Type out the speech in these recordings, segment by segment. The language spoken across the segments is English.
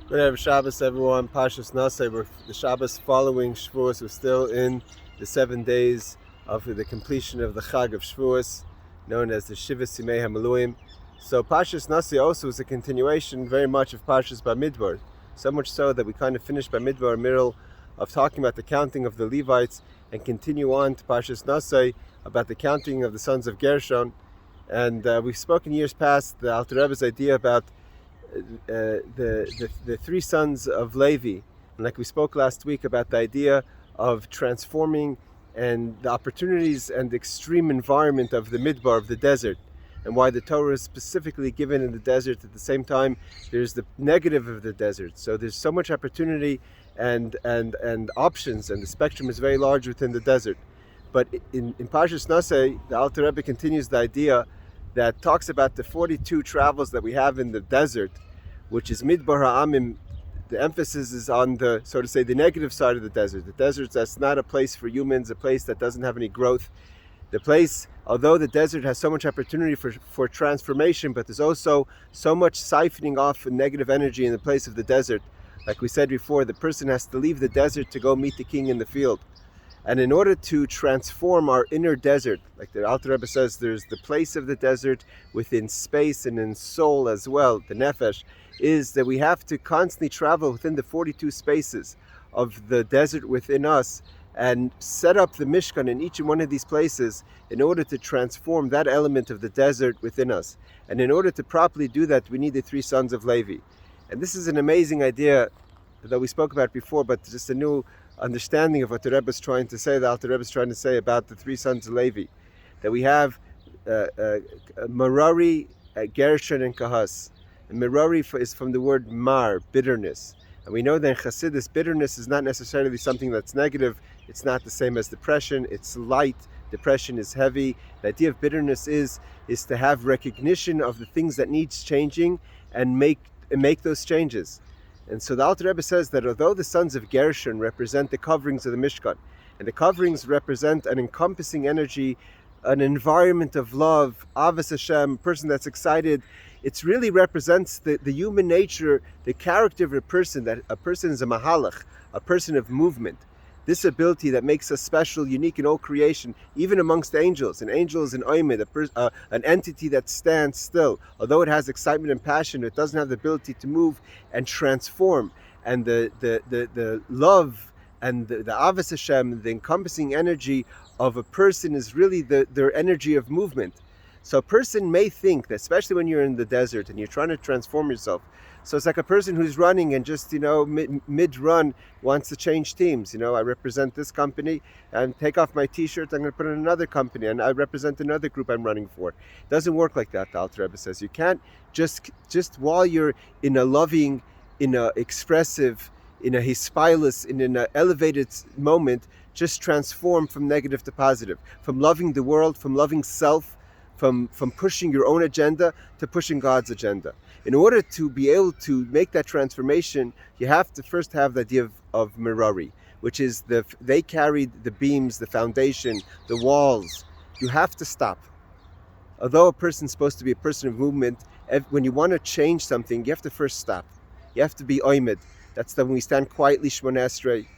Good evening, Shabbos, everyone. Parshas Naso. We're the Shabbos following Shavuos. We're still in the 7 days of the completion of the Chag of Shavuos, known as the Shiva Simei HaMeluim. So Parshas Naso also is a continuation very much of Parshas Bamidbar. So much so that we kind of finished Bamidbar in the middle of talking about the counting of the Levites and continue on to Parshas Naso about the counting of the sons of Gershon. And we've spoken years past the Alter Rebbe's idea about the three sons of Levi, and like we spoke last week about the idea of transforming and the opportunities and the extreme environment of the midbar, of the desert, and why the Torah is specifically given in the desert. At the same time, there's the negative of the desert, so there's so much opportunity and options, and the spectrum is very large within the desert. But in Parshas Naso, the Alter Rebbe continues the idea that talks about the 42 travels that we have in the desert, which is Midbar Ha'amim. The emphasis is on the, so to say, the negative side of the desert. The desert that's not a place for humans, a place that doesn't have any growth. The place, although the desert has so much opportunity for transformation, but there's also so much siphoning off negative energy in the place of the desert. Like we said before, the person has to leave the desert to go meet the king in the field. And in order to transform our inner desert, like the Alter Rebbe says, there's the place of the desert within space and in soul as well, the nefesh, is that we have to constantly travel within the 42 spaces of the desert within us and set up the Mishkan in each and one of these places in order to transform that element of the desert within us. And in order to properly do that, we need the three sons of Levi. And this is an amazing idea that we spoke about before, but just a new understanding of what the Rebbe is trying to say, the Alter Rebbe is trying to say about the three sons of Levi. That we have Merari, Gershon, and Kahas. And Merari is from the word mar, bitterness. And we know that in Chassidus, bitterness is not necessarily something that's negative. It's not the same as depression. It's light. Depression is heavy. The idea of bitterness is to have recognition of the things that needs changing and make those changes. And so the Alter Rebbe says that although the sons of Gershon represent the coverings of the Mishkan, and the coverings represent an encompassing energy, an environment of love, Avos Hashem, a person that's excited, it really represents the human nature, the character of a person, that a person is a mahalach, a person of movement. This ability that makes us special, unique in all creation, even amongst angels. An angel is an oimid, an entity that stands still. Although it has excitement and passion, it doesn't have the ability to move and transform. And the love and the Avos Hashem, the encompassing energy of a person is really their energy of movement. So a person may think that, especially when you're in the desert and you're trying to transform yourself, so it's like a person who's running and just, mid-run wants to change teams. I represent this company and take off my t-shirt, I'm going to put in another company and I represent another group I'm running for. It doesn't work like that, the Alter Rebbe says. You can't just while you're in a loving, in a expressive, in a hispilus, in an elevated moment, just transform from negative to positive, from loving the world, from loving self, from pushing your own agenda to pushing God's agenda. In order to be able to make that transformation, you have to first have the idea of Merari, which is they carried the beams, the foundation, the walls. You have to stop. Although a person's supposed to be a person of movement, when you want to change something, you have to first stop. You have to be oimid. That's when we stand quietly, Shmoneh Esrei.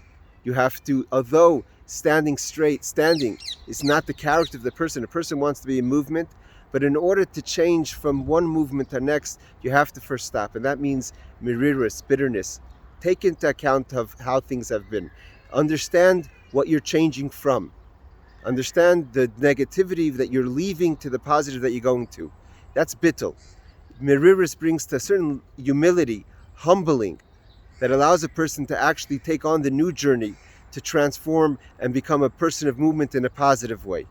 You have to, although standing is not the character of the person. A person wants to be in movement, but in order to change from one movement to the next, you have to first stop. And that means miriris, bitterness. Take into account of how things have been. Understand what you're changing from. Understand the negativity that you're leaving to the positive that you're going to. That's bittul. Miriris brings to a certain humility, humbling, that allows a person to actually take on the new journey, to transform and become a person of movement in a positive way.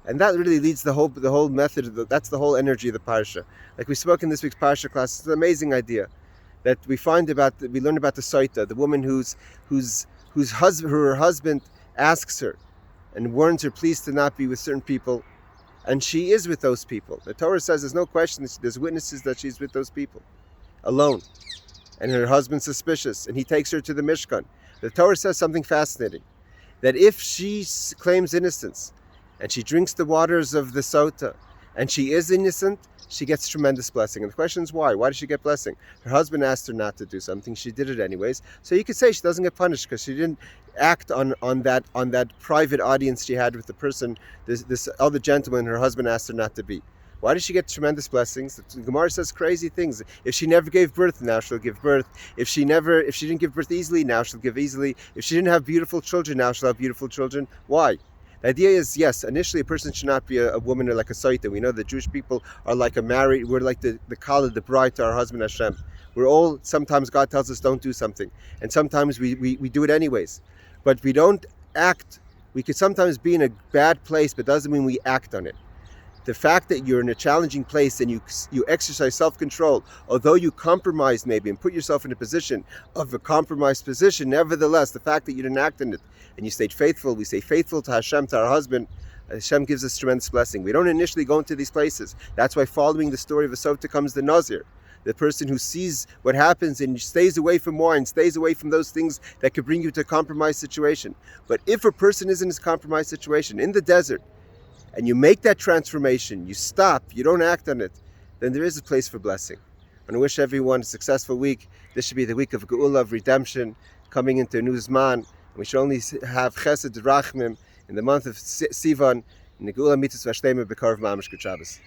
And that really leads the whole method, that's the whole energy of the parsha. Like we spoke in this week's parsha class, it's an amazing idea that we learn about the Saita, the woman her husband asks her and warns her, please to not be with certain people, and she is with those people. The Torah says there's no question, there's witnesses that she's with those people, alone. And her husband's suspicious, and he takes her to the Mishkan. The Torah says something fascinating, that if she claims innocence, and she drinks the waters of the sota, and she is innocent, she gets tremendous blessing. And the question is why? Why does she get blessing? Her husband asked her not to do something. She did it anyways. So you could say she doesn't get punished because she didn't act on that private audience she had with the person, this other gentleman her husband asked her not to be. Why does she get tremendous blessings? The Gemara says crazy things. If she never gave birth, now she'll give birth. If she didn't give birth easily, now she'll give easily. If she didn't have beautiful children, now she'll have beautiful children. Why? The idea is, yes, initially a person should not be a woman or like a saita. We know that Jewish people are like we're like the kala, the bride to our husband Hashem. We're all, sometimes God tells us don't do something. And sometimes we do it anyways. But we don't act. We could sometimes be in a bad place, but doesn't mean we act on it. The fact that you're in a challenging place and you exercise self-control, although you compromise maybe and put yourself in a position of a compromised position, nevertheless, the fact that you didn't act on it and you stayed faithful, we stay faithful to Hashem, to our husband, Hashem gives us tremendous blessing. We don't initially go into these places. That's why following the story of Asota comes the Nazir, the person who sees what happens and stays away from wine, stays away from those things that could bring you to a compromised situation. But if a person is in this compromised situation, in the desert, and you make that transformation, you stop, you don't act on it, then there is a place for blessing. And I wish everyone a successful week. This should be the week of Geula, of redemption, coming into a new Zman. We should only have Chesed Rachmim in the month of Sivan, in the Geula Mitzvah Shlema B'Karv Mamish Shabbos.